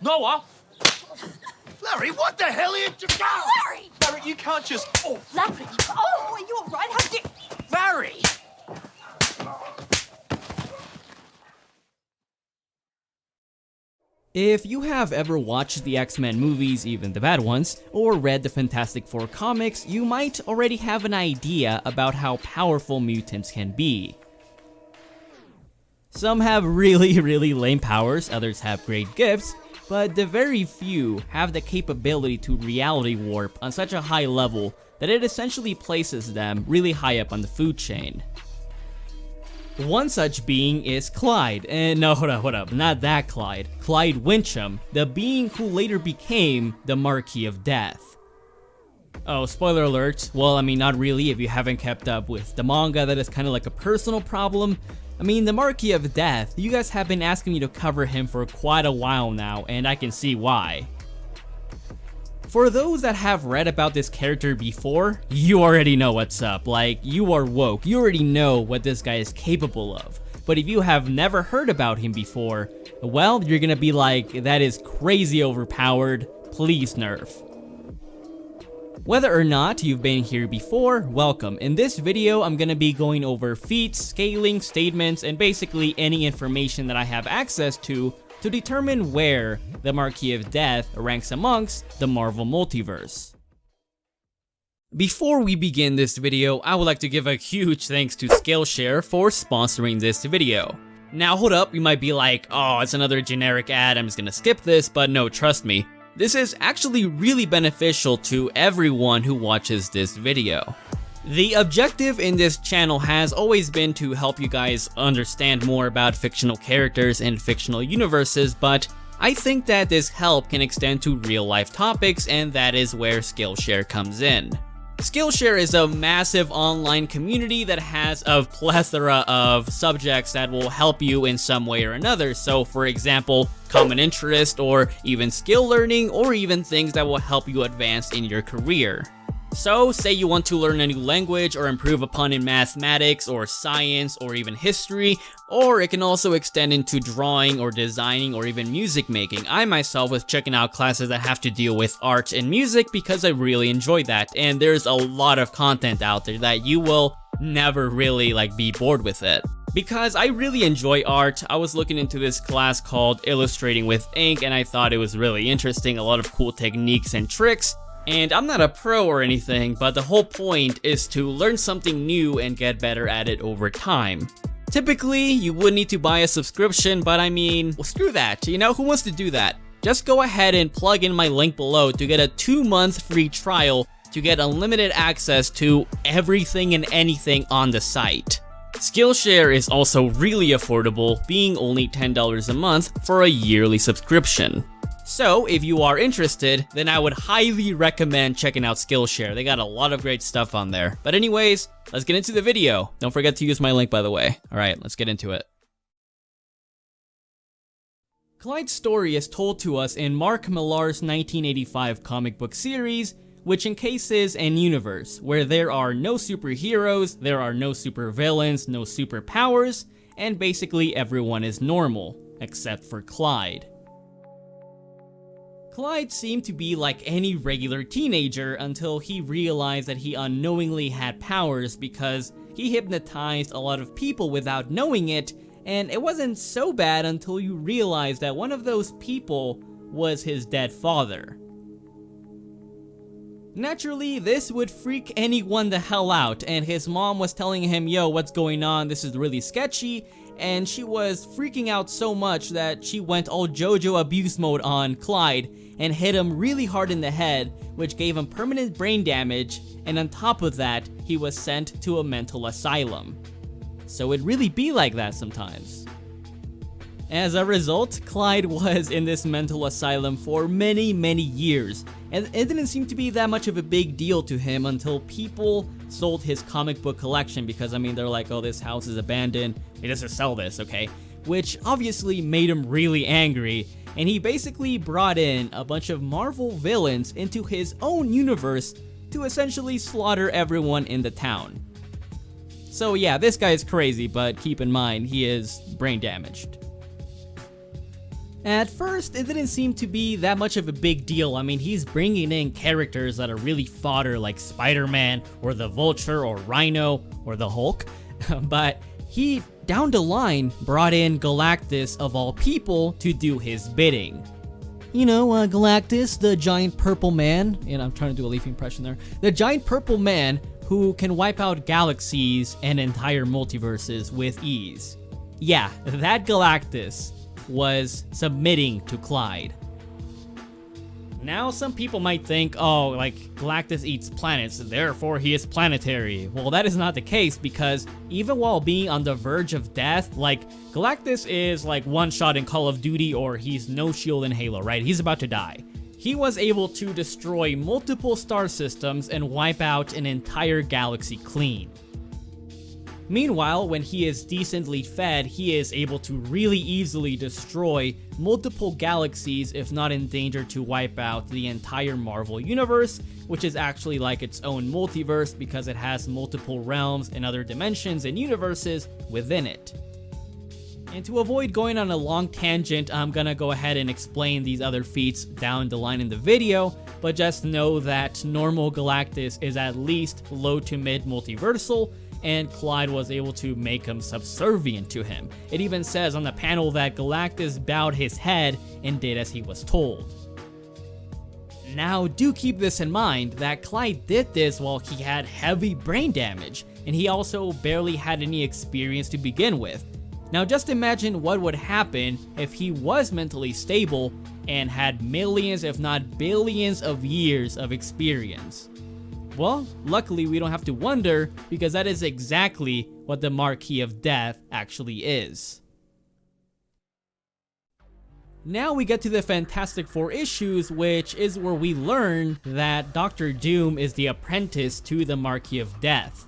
Noah! Larry, what the hell are you doing? Larry! Larry, you can't just... Oh, Larry! Oh, are you all right? How did... Larry! If you have ever watched the X-Men movies, even the bad ones, or read the Fantastic Four comics, you might already have an idea about how powerful mutants can be. Some have really lame powers, others have great gifts, but the very few have the capability to reality warp on such a high level that it essentially places them really high up on the food chain. One such being is Clyde, and no, hold up, not that Clyde. Clyde Wyncham, the being who later became the Marquis of Death. Oh, spoiler alert, well, I mean, not really if you haven't kept up with the manga. That is kind of like a personal problem. I mean, the Marquis of Death, you guys have been asking me to cover him for quite a while now, and I can see why. For those that have read about this character before, you already know what's up. Like, you are woke, you already know what this guy is capable of. But if you have never heard about him before, well, you're gonna be like, that is crazy overpowered, please nerf. Whether or not you've been here before, welcome. In this video, I'm gonna be going over feats, scaling, statements, and basically any information that I have access to determine where the Marquis of Death ranks amongst the Marvel Multiverse. Before we begin this video, I would like to give a huge thanks to Skillshare for sponsoring this video. Now hold up, you might be like, oh, it's another generic ad, I'm just gonna skip this, but no, trust me. This is actually really beneficial to everyone who watches this video. The objective in this channel has always been to help you guys understand more about fictional characters and fictional universes, but I think that this help can extend to real life topics, and that is where Skillshare comes in. Skillshare is a massive online community that has a plethora of subjects that will help you in some way or another. So for example, common interest, or even skill learning, or even things that will help you advance in your career. So, say you want to learn a new language or improve upon in mathematics or science or even history, or it can also extend into drawing or designing or even music making. I myself was checking out classes that have to deal with art and music because I really enjoy that, and there's a lot of content out there that you will never really be bored with it. Because I really enjoy art, I was looking into this class called Illustrating with Ink, and I thought it was really interesting, a lot of cool techniques and tricks. And I'm not a pro or anything, but the whole point is to learn something new and get better at it over time. Typically, you would need to buy a subscription, but I mean, well, screw that, you know, who wants to do that? Just go ahead and plug in my link below to get a 2-month free trial to get unlimited access to everything and anything on the site. Skillshare is also really affordable, being only $10 a month for a yearly subscription. So, if you are interested, then I would highly recommend checking out Skillshare. They got a lot of great stuff on there. But anyways, let's get into the video. Don't forget to use my link, by the way. Alright, let's get into it. Clyde's story is told to us in Mark Millar's 1985 comic book series, which encases an universe where there are no superheroes, there are no supervillains, no superpowers, and basically everyone is normal, except for Clyde. Clyde seemed to be like any regular teenager until he realized that he unknowingly had powers because he hypnotized a lot of people without knowing it, and it wasn't so bad until you realized that one of those people was his dead father. Naturally, this would freak anyone the hell out, and his mom was telling him, yo, what's going on, this is really sketchy, and she was freaking out so much that she went all JoJo abuse mode on Clyde and hit him really hard in the head, which gave him permanent brain damage, and on top of that, he was sent to a mental asylum. So it really be like that sometimes. As a result, Clyde was in this mental asylum for many years, and it didn't seem to be that much of a big deal to him until people sold his comic book collection because, I mean, they're like, oh, this house is abandoned, he doesn't sell this, okay? Which obviously made him really angry, and he basically brought in a bunch of Marvel villains into his own universe to essentially slaughter everyone in the town. So yeah, this guy is crazy, but keep in mind, he is brain damaged. At first, it didn't seem to be that much of a big deal. I mean, he's bringing in characters that are really fodder like Spider-Man or the Vulture or Rhino or the Hulk, but he, down the line, brought in Galactus of all people to do his bidding. You know, Galactus, the giant purple man, and I'm trying to do a Leaf impression there, the giant purple man who can wipe out galaxies and entire multiverses with ease. Yeah, that Galactus was submitting to Clyde. Now some people might think, oh, like Galactus eats planets, therefore he is planetary. Well, that is not the case, because even while being on the verge of death, like Galactus is like one shot in Call of Duty, or he's no shield in Halo, right? He's about to die. He was able to destroy multiple star systems and wipe out an entire galaxy clean. Meanwhile, when he is decently fed, he is able to really easily destroy multiple galaxies, if not in danger to wipe out the entire Marvel universe, which is actually like its own multiverse because it has multiple realms and other dimensions and universes within it. And to avoid going on a long tangent, I'm gonna go ahead and explain these other feats down the line in the video, but just know that normal Galactus is at least low to mid multiversal, and Clyde was able to make him subservient to him. It even says on the panel that Galactus bowed his head and did as he was told. Now, do keep this in mind that Clyde did this while he had heavy brain damage, and he also barely had any experience to begin with. Now just imagine what would happen if he was mentally stable and had millions if not billions of years of experience. Well, luckily we don't have to wonder, because that is exactly what the Marquis of Death actually is. Now we get to the Fantastic Four issues, which is where we learn that Dr. Doom is the apprentice to the Marquis of Death.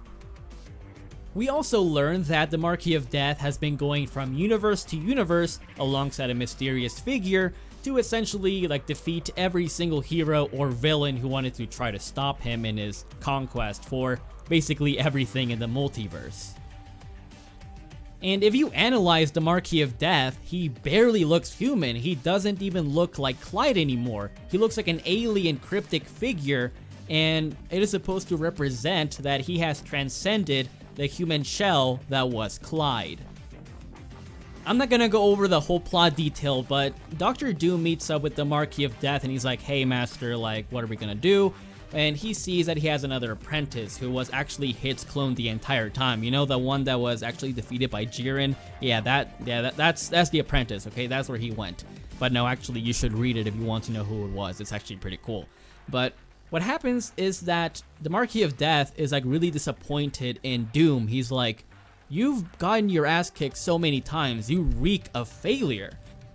We also learn that the Marquis of Death has been going from universe to universe alongside a mysterious figure to essentially like defeat every single hero or villain who wanted to try to stop him in his conquest for basically everything in the multiverse. And if you analyze the Marquis of Death, he barely looks human. He doesn't even look like Clyde anymore. He looks like an alien cryptic figure, and it is supposed to represent that he has transcended the human shell that was Clyde. I'm not gonna go over the whole plot detail, but Dr. Doom meets up with the Marquis of Death and he's like, hey master, like what are we gonna do? And he sees that he has another apprentice who was actually Hit's clone the entire time. You know, the one that was actually defeated by Jiren? That's the apprentice, okay? That's where he went. But no, actually you should read it if you want to know who it was. It's actually pretty cool. But what happens is that the Marquis of Death is like really disappointed in Doom. He's like, you've gotten your ass kicked so many times, you reek of failure.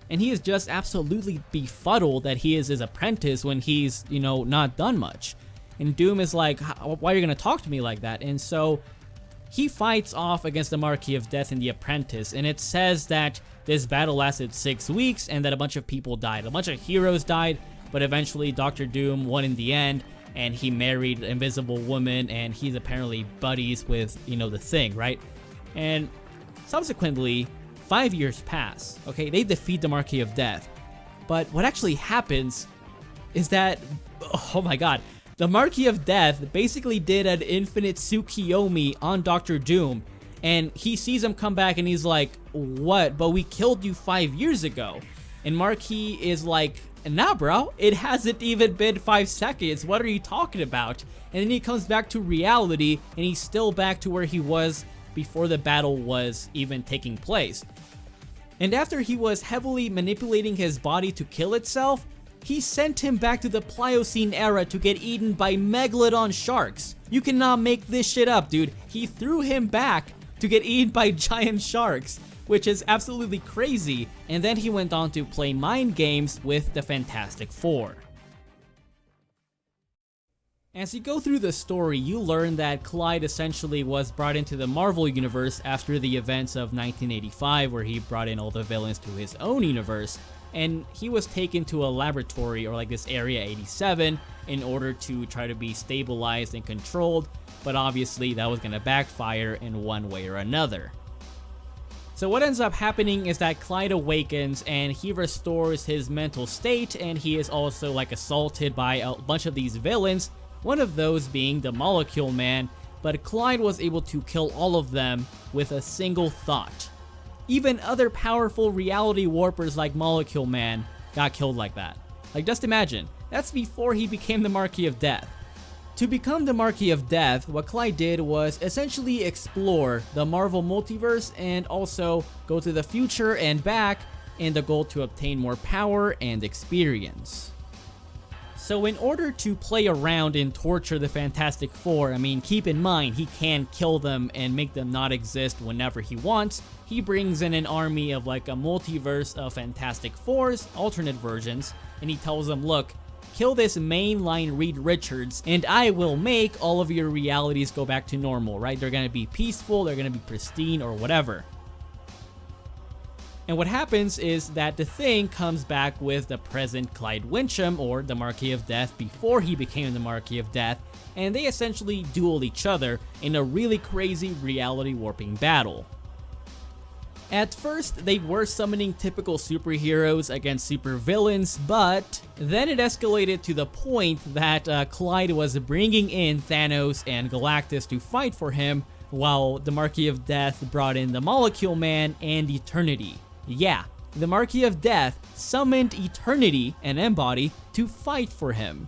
And he is just absolutely befuddled that he is his apprentice when he's, you know, not done much. And Doom is like, why are you gonna talk to me like that? And so he fights off against the Marquis of Death and the apprentice, and it says that this battle lasted 6 weeks and that a bunch of people died. A bunch of heroes died, but eventually Dr. Doom won in the end, and he married an invisible woman, and he's apparently buddies with, you know, the Thing, right? And subsequently, 5 years pass, okay? They defeat the Marquis of Death. But what actually happens is that, oh my god, the Marquis of Death basically did an infinite Tsukiyomi on Dr. Doom, and he sees him come back and he's like, what? But we killed you 5 years ago. And Marquis is like, nah bro, it hasn't even been 5 seconds, what are you talking about? And then he comes back to reality and he's still back to where he was before the battle was even taking place. And after he was heavily manipulating his body to kill itself, he sent him back to the Pliocene era to get eaten by megalodon sharks. You cannot make this shit up, dude. He threw him back to get eaten by giant sharks, which is absolutely crazy. And then he went on to play mind games with the Fantastic Four. As you go through the story, you learn that Clyde essentially was brought into the Marvel universe after the events of 1985, where he brought in all the villains to his own universe, and he was taken to a laboratory, or like this Area 87, in order to try to be stabilized and controlled, but obviously that was going to backfire in one way or another. So what ends up happening is that Clyde awakens and he restores his mental state, and he is also like assaulted by a bunch of these villains, one of those being the Molecule Man, but Clyde was able to kill all of them with a single thought. Even other powerful reality warpers like Molecule Man got killed like that. Like, just imagine, that's before he became the Marquis of Death. To become the Marquis of Death, what Clyde did was essentially explore the Marvel multiverse and also go to the future and back in the goal to obtain more power and experience. So in order to play around and torture the Fantastic Four, I mean, keep in mind, he can kill them and make them not exist whenever he wants. He brings in an army of like a multiverse of Fantastic Fours, alternate versions, and he tells them, look, kill this mainline Reed Richards, and I will make all of your realities go back to normal, right? They're gonna be peaceful, they're gonna be pristine, or whatever. And what happens is that the Thing comes back with the present Clyde Wyncham, or the Marquis of Death, before he became the Marquis of Death, and they essentially duel each other in a really crazy reality warping battle. At first, they were summoning typical superheroes against supervillains, but then it escalated to the point that Clyde was bringing in Thanos and Galactus to fight for him, while the Marquis of Death brought in the Molecule Man and Eternity. Yeah, the Marquis of Death summoned Eternity and Embody to fight for him,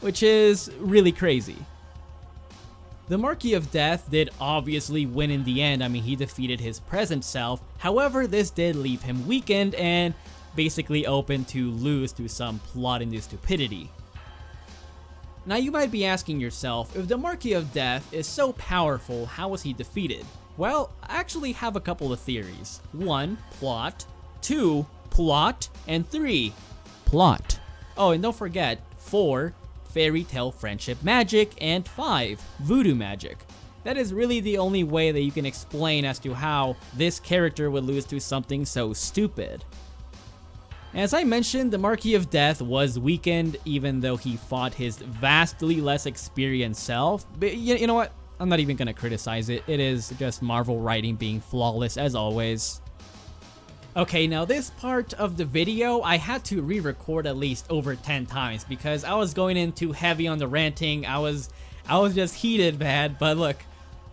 which is really crazy. The Marquis of Death did obviously win in the end. I mean, he defeated his present self. However, this did leave him weakened and basically open to lose to some plot-induced stupidity. Now you might be asking yourself, if the Marquis of Death is so powerful, how was he defeated? Well, I actually have a couple of theories. 1, plot. 2, plot. And 3, plot. Oh, and don't forget, 4, fairy tale friendship magic, and 5, voodoo magic. That is really the only way that you can explain as to how this character would lose to something so stupid. As I mentioned, the Marquis of Death was weakened even though he fought his vastly less experienced self, but you know what? I'm not even gonna criticize it. It is just Marvel writing being flawless as always. Okay, now this part of the video, I had to re-record at least over 10 times because I was going in too heavy on the ranting. I was just heated, man. But look,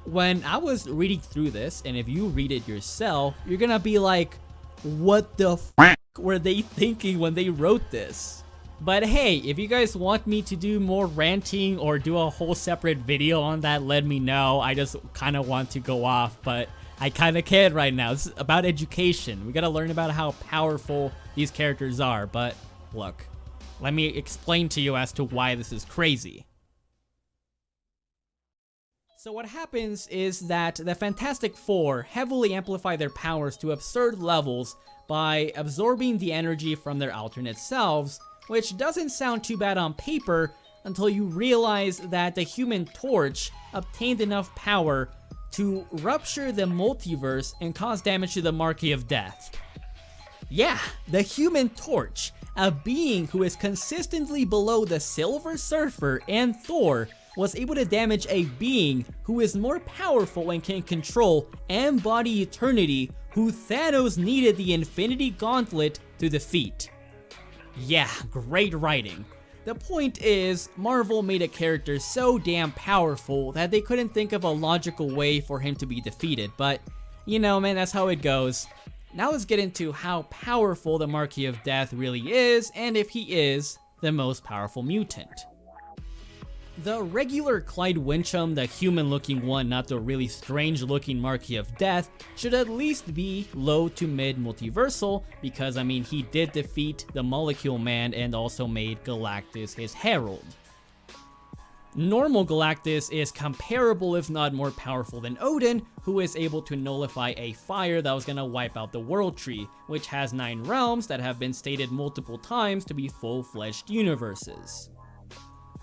when I was reading through this, and if you read it yourself, you're gonna be like, what the f were they thinking when they wrote this? But hey, if you guys want me to do more ranting or do a whole separate video on that, let me know. I just kind of want to go off, but I kind of can't right now. This is about education. We gotta learn about how powerful these characters are. But look, let me explain to you as to why this is crazy. So what happens is that the Fantastic Four heavily amplify their powers to absurd levels by absorbing the energy from their alternate selves, which doesn't sound too bad on paper until you realize that the Human Torch obtained enough power to rupture the multiverse and cause damage to the Marquis of Death. Yeah, the Human Torch, a being who is consistently below the Silver Surfer and Thor, was able to damage a being who is more powerful and can control and embody Eternity, who Thanos needed the Infinity Gauntlet to defeat. Yeah, great writing. The point is, Marvel made a character so damn powerful that they couldn't think of a logical way for him to be defeated, but you know, man, that's how it goes. Now let's get into how powerful the Marquis of Death really is, and if he is the most powerful mutant. The regular Clyde Wyncham, the human-looking one, not the really strange-looking Marquis of Death, should at least be low to mid multiversal, because I mean, he did defeat the Molecule Man and also made Galactus his herald. Normal Galactus is comparable if not more powerful than Odin, who is able to nullify a fire that was gonna wipe out the World Tree, which has 9 realms that have been stated multiple times to be full-fledged universes.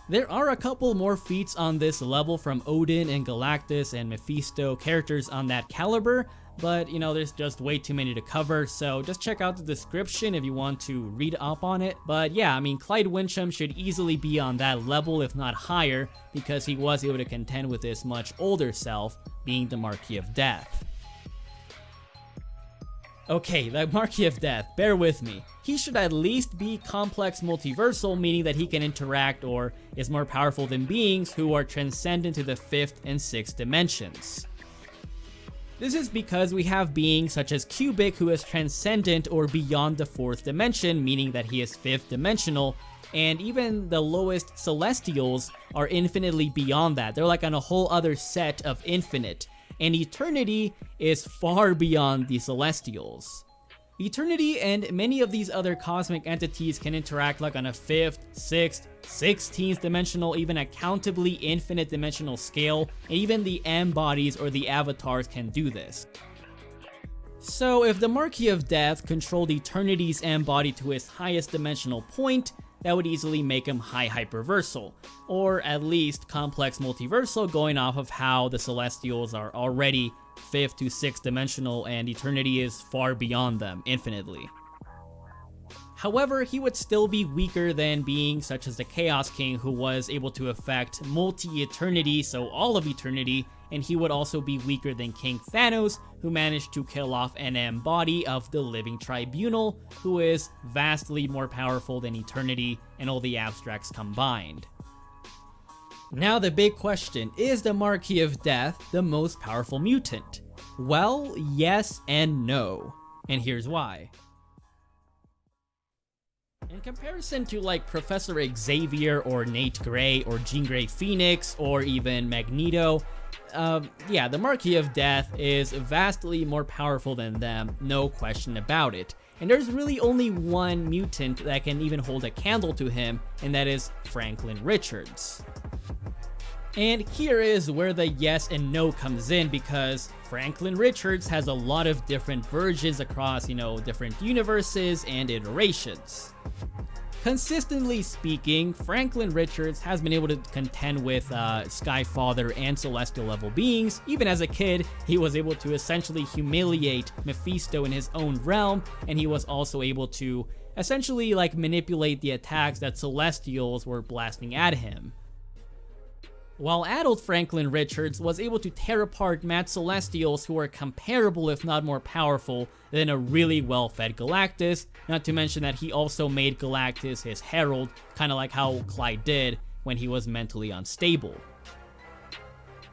There are a couple more feats on this level from Odin and Galactus and Mephisto, characters on that caliber, but you know, there's just way too many to cover, so just check out the description if you want to read up on it. But yeah, I mean, Clyde Wyncham should easily be on that level, if not higher, because he was able to contend with his much older self, being the Marquis of Death. Okay, the Marquis of Death, bear with me. He should at least be complex multiversal, meaning that he can interact or is more powerful than beings who are transcendent to the 5th and 6th dimensions. This is because we have beings such as Cubic who is transcendent or beyond the 4th dimension, meaning that he is 5th dimensional, and even the lowest Celestials are infinitely beyond that. They're like on a whole other set of infinite, and Eternity is far beyond the Celestials. Eternity and many of these other cosmic entities can interact like on a 5th, 6th, 16th dimensional, even a countably infinite dimensional scale, and even the M-bodies or the avatars can do this. So if the Marquis of Death controlled Eternity's M-body to its highest dimensional point, that would easily make him high hyperversal, or at least complex multiversal, going off of how the Celestials are already 5th to 6th dimensional and Eternity is far beyond them infinitely. However, he would still be weaker than beings such as the Chaos King, who was able to affect multi-eternity, so all of eternity, and he would also be weaker than King Thanos, who managed to kill off an M-body of the Living Tribunal, who is vastly more powerful than eternity and all the abstracts combined. Now the big question, is the Marquis of Death the most powerful mutant? Well, yes and no, and here's why. In comparison to like Professor Xavier or Nate Gray or Jean Grey Phoenix or even Magneto, yeah, the Marquis of Death is vastly more powerful than them, no question about it. And there's really only one mutant that can even hold a candle to him, and that is Franklin Richards. And here is where the yes and no comes in, because Franklin Richards has a lot of different versions across, different universes and iterations. Consistently speaking, Franklin Richards has been able to contend with Skyfather and Celestial level beings. Even as a kid, he was able to essentially humiliate Mephisto in his own realm, and he was also able to essentially manipulate the attacks that Celestials were blasting at him. While adult Franklin Richards was able to tear apart mad Celestials who were comparable if not more powerful than a really well-fed Galactus, not to mention that he also made Galactus his herald, kinda like how Clyde did when he was mentally unstable.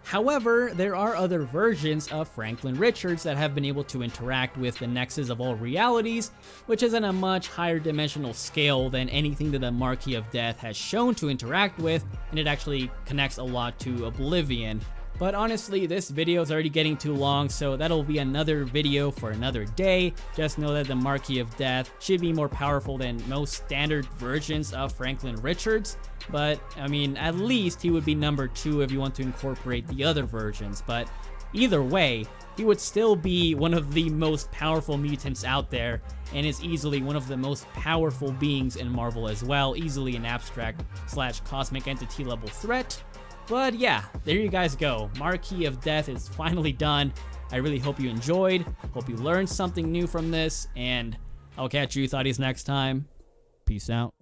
However, there are other versions of Franklin Richards that have been able to interact with the Nexus of all realities, which is on a much higher dimensional scale than anything that the Marquis of Death has shown to interact with, and it actually connects a lot to Oblivion. But honestly, this video is already getting too long, so that'll be another video for another day. Just know that the Marquis of Death should be more powerful than most standard versions of Franklin Richards. But, I mean, at least he would be number 2 if you want to incorporate the other versions. But either way, he would still be one of the most powerful mutants out there, and is easily one of the most powerful beings in Marvel as well, easily an abstract/cosmic entity level threat. But yeah, there you guys go. Marquis of Death is finally done. I really hope you enjoyed, hope you learned something new from this, and I'll catch you thoughties next time. Peace out.